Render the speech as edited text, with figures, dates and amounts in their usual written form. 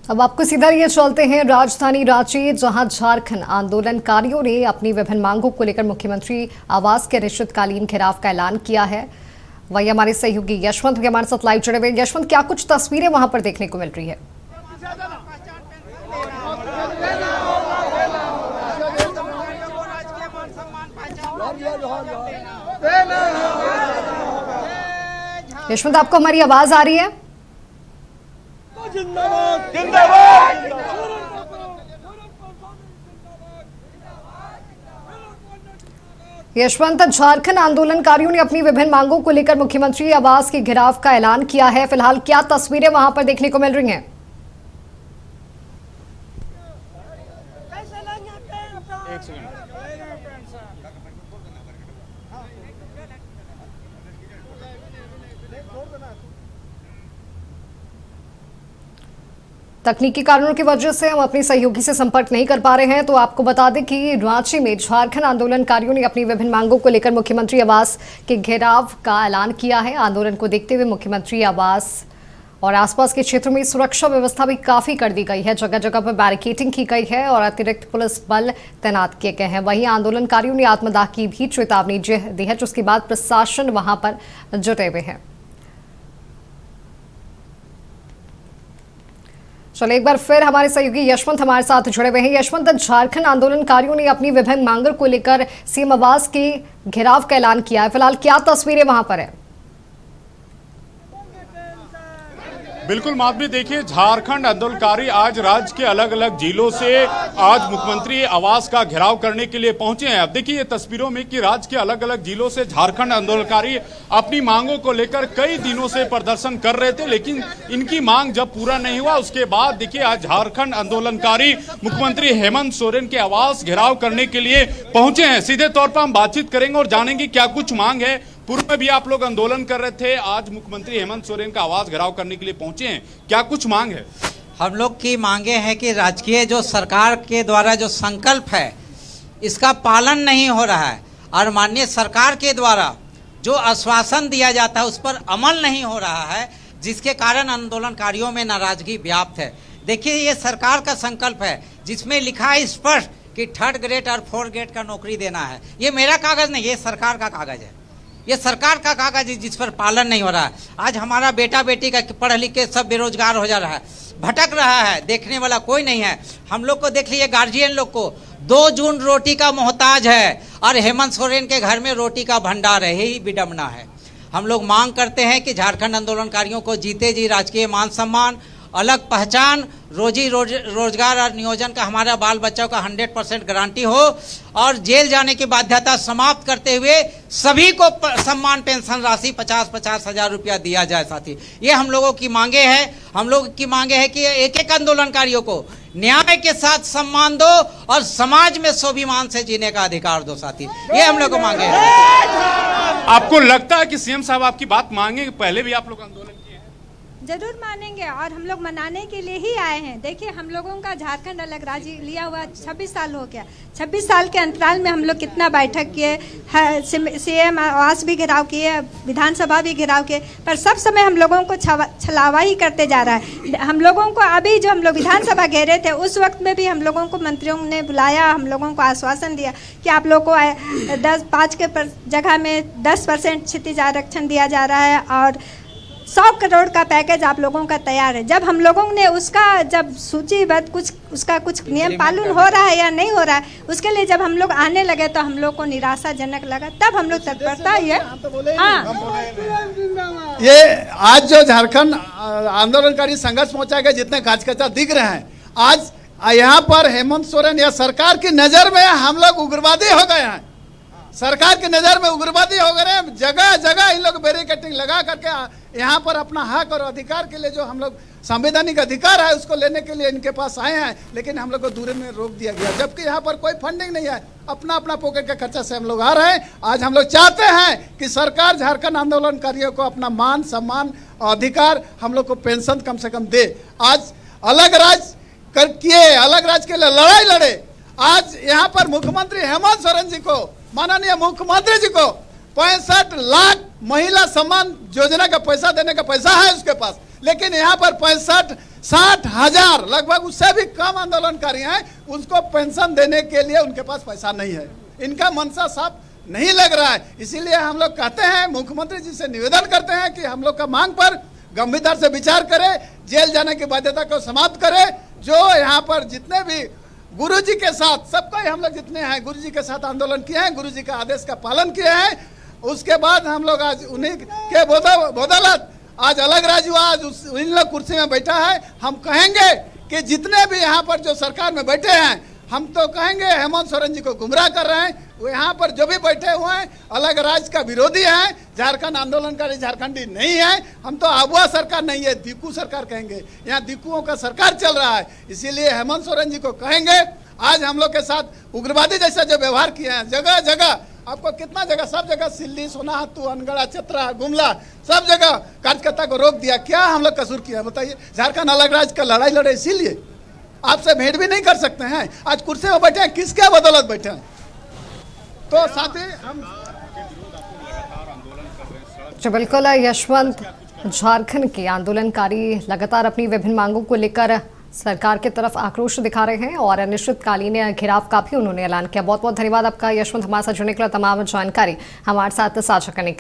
अब आपको सीधा ये चलते हैं राजधानी रांची, जहां झारखंड आंदोलनकारियों ने अपनी विभिन्न मांगों को लेकर मुख्यमंत्री आवास के अनिश्चितकालीन घेराव का ऐलान किया है। वही हमारे सहयोगी यशवंत भी हमारे साथ लाइव जुड़े हुए। यशवंत, क्या कुछ तस्वीरें वहां पर देखने को मिल रही है? यशवंत, आपको हमारी आवाज आ रही है? जिंदाबाद जिंदाबाद। यशवंत, झारखंड आंदोलनकारियों ने अपनी विभिन्न मांगों को लेकर मुख्यमंत्री आवास के घेराव का ऐलान किया है। फिलहाल क्या तस्वीरें वहां पर देखने को मिल रही हैं? तकनीकी कारणों की वजह से हम अपने सहयोगी से संपर्क नहीं कर पा रहे हैं, तो आपको बता दें कि रांची में झारखंड आंदोलनकारियों ने अपनी विभिन्न मांगों को लेकर मुख्यमंत्री आवास के घेराव का ऐलान किया है। आंदोलन को देखते हुए मुख्यमंत्री आवास और आसपास के क्षेत्रों में सुरक्षा व्यवस्था भी काफी कर दी गई है। जगह जगह पर बैरिकेडिंग की गई है और अतिरिक्त पुलिस बल तैनात किए गए हैं। वहीं आंदोलनकारियों ने आत्मदाह की भी चेतावनी दी है, जिसके बाद प्रशासन वहां पर जुटे हुए हैं। चलिए, एक बार फिर हमारे सहयोगी यशवंत हमारे साथ जुड़े हुए हैं। यशवंत, झारखंड आंदोलनकारियों ने अपनी विभिन्न मांगों को लेकर सीएम आवास के घेराव का ऐलान किया है। फिलहाल क्या तस्वीरें वहां पर है? बिल्कुल माधवी, देखिए झारखंड आंदोलनकारी आज राज्य के अलग अलग जिलों से आज मुख्यमंत्री आवास का घेराव करने के लिए पहुंचे हैं। अब देखिए ये तस्वीरों में कि राज्य के अलग अलग जिलों से झारखंड आंदोलनकारी अपनी मांगों को लेकर कई दिनों से प्रदर्शन कर रहे थे, लेकिन इनकी मांग जब पूरा नहीं हुआ उसके बाद देखिए आज झारखंड आंदोलनकारी मुख्यमंत्री हेमंत सोरेन के आवास घेराव करने के लिए पहुंचे हैं। सीधे तौर पर हम बातचीत करेंगे और जानेंगे क्या कुछ मांग है। पूर्व में भी आप लोग आंदोलन कर रहे थे, आज मुख्यमंत्री हेमंत सोरेन का आवास घेराव करने के लिए पहुंचे हैं, क्या कुछ मांग है? हम लोग की मांगे हैं कि राजकीय जो सरकार के द्वारा जो संकल्प है इसका पालन नहीं हो रहा है और माननीय सरकार के द्वारा जो आश्वासन दिया जाता है उस पर अमल नहीं हो रहा है, जिसके कारण आंदोलनकारियों में नाराजगी व्याप्त है। देखिए ये सरकार का संकल्प है जिसमें लिखा है स्पष्ट कि 3rd ग्रेड और 4th ग्रेड का नौकरी देना है। ये मेरा कागज नहीं, ये सरकार का कागज है, ये सरकार का कागज है जिस पर पालन नहीं हो रहा है। आज हमारा बेटा बेटी का पढ़ लिख के सब बेरोजगार हो जा रहा है, भटक रहा है, देखने वाला कोई नहीं है। हम लोग को देख लीजिए, गार्जियन लोग को 2 जून रोटी का मोहताज है और हेमंत सोरेन के घर में रोटी का भंडार है, यही विडंबना है। हम लोग मांग करते हैं कि झारखंड आंदोलनकारियों को जीते जी राजकीय मान सम्मान, अलग पहचान, रोजगार और नियोजन का हमारा बाल बच्चों का 100% गारंटी हो और जेल जाने की बाध्यता समाप्त करते हुए सभी को सम्मान पेंशन राशि 50-50 हजार रुपया दिया जाए। साथी ये हम लोगों की मांगे हैं। हम लोग की मांगे है कि एक एक आंदोलनकारियों को न्याय के साथ सम्मान दो और समाज में स्वाभिमान से जीने का अधिकार दो। साथी ये हम लोग को मांगे हैं। आपको लगता है कि सीएम साहब आपकी बात मांगे? पहले भी आप लोग आंदोलन जरूर मानेंगे और हम लोग मनाने के लिए ही आए हैं। देखिए हम लोगों का झारखंड अलग राज्य लिया हुआ 26 साल हो गया। 26 साल के अंतराल में हम लोग कितना बैठक किए, सीएम आवास भी घेराव किए, विधानसभा भी घेराव किए, पर सब समय हम लोगों को छलावा ही करते जा रहा है। हम लोगों को अभी जो हम लोग विधानसभा घेरे थे उस वक्त में भी हम लोगों को मंत्रियों ने बुलाया, हम लोगों को आश्वासन दिया कि आप लोग को 5 के जगह में 10% क्षितिज आरक्षण दिया जा रहा है और 100 करोड़ का पैकेज आप लोगों का तैयार है। जब हम लोगों ने उसका जब सूचीबद्ध उसका कुछ नियम पालन हो रहा है या नहीं हो रहा है, उसके लिए जब हम लोग आने लगे तो हम लोग को निराशाजनक लगा, तब हम लोग तत्परता ये ये आज जो झारखंड आंदोलनकारी संघर्ष मोर्चा के जितने गाजकचा दिख रहे हैं, आज यहाँ पर हेमंत सोरेन या सरकार की नजर में हम लोग उग्रवादी हो गए हैं। सरकार की नजर में उग्रवादी हो गए हैं। जगह जगह इन लोग बैरिकेडिंग लगा करके यहाँ पर अपना हक और अधिकार के लिए जो हम लोग संवैधानिक अधिकार है उसको लेने के लिए इनके पास आए हैं, लेकिन हम लोग को दूर में रोक दिया गया, जबकि यहाँ पर कोई फंडिंग नहीं है। अपना अपना पॉकेट का खर्चा से हम लोग आ रहे हैं। आज हम लोग चाहते हैं कि सरकार झारखंड आंदोलनकारियों को अपना मान सम्मान अधिकार, हम लोग को पेंशन कम से कम दे। आज अलग राज्य किए, अलग राज्य के लिए लड़ाई लड़े। आज यहाँ पर मुख्यमंत्री हेमंत सोरेन जी को, माननीय मुख्यमंत्री जी को 65 लाख महिला सम्मान योजना का पैसा देने का पैसा है उसके पास, लेकिन यहाँ पर 65 60,000 लगभग उससे भी कम आंदोलनकारी हैं, उसको पेंशन देने के लिए उनके पास पैसा नहीं है। इनका मनसा साफ नहीं लग रहा है। इसीलिए हम लोग कहते हैं, मुख्यमंत्री जी से निवेदन करते हैं कि हम लोग का मांग पर गंभीरता से विचार करे, जेल जाने की बाध्यता को समाप्त करे। जो यहाँ पर जितने भी गुरुजी के साथ, सबको हम लोग जितने हैं गुरुजी के साथ आंदोलन किए हैं, गुरुजी का आदेश का पालन किए हैं, उसके बाद हम लोग आज उन्हीं के बदौलत आज अलग राज्य हुआ, आज इन लोग कुर्सी में बैठा है। हम कहेंगे कि जितने भी यहाँ पर जो सरकार में बैठे हैं, हम तो कहेंगे हेमंत सोरेन जी को गुमराह कर रहे हैं। वो यहाँ पर जो भी बैठे हुए हैं अलग राज्य का विरोधी है, झारखंड आंदोलनकारी झारखंडी नहीं है। हम तो आबुआ सरकार नहीं है, दिक्कू सरकार कहेंगे। यहाँ दिक्कुओं का सरकार चल रहा है। इसीलिए हेमंत सोरेन जी को कहेंगे, आज हम लोग के साथ उग्रवादी जैसा जो व्यवहार किए हैं, जगह जगह आपको कितना जगह, सब जगह सिल्ली, सोनाहातू, अनगढ़ा, चतरा, गुमला, सब जगह कार्यकर्ता को रोक दिया। क्या हम लोग कसूर किया बताइए? झारखंड अलग राज्य का लड़ाई लड़े, इसीलिए आपसे भेंट भी नहीं कर सकते हैं। आज कुर्सी में बैठे हैं, किसके बदौलत बैठे हैं? तो साथ ही हम जी बिल्कुल यशवंत, झारखंड के आंदोलनकारी लगातार अपनी विभिन्न मांगों को लेकर सरकार की तरफ आक्रोश दिखा रहे हैं और अनिश्चितकालीन घेराव का भी उन्होंने ऐलान किया। बहुत बहुत धन्यवाद आपका यशवंत, हमारे साथ जुड़ने के लिए, तमाम जानकारी हमारे साथ साझा करने के लिए।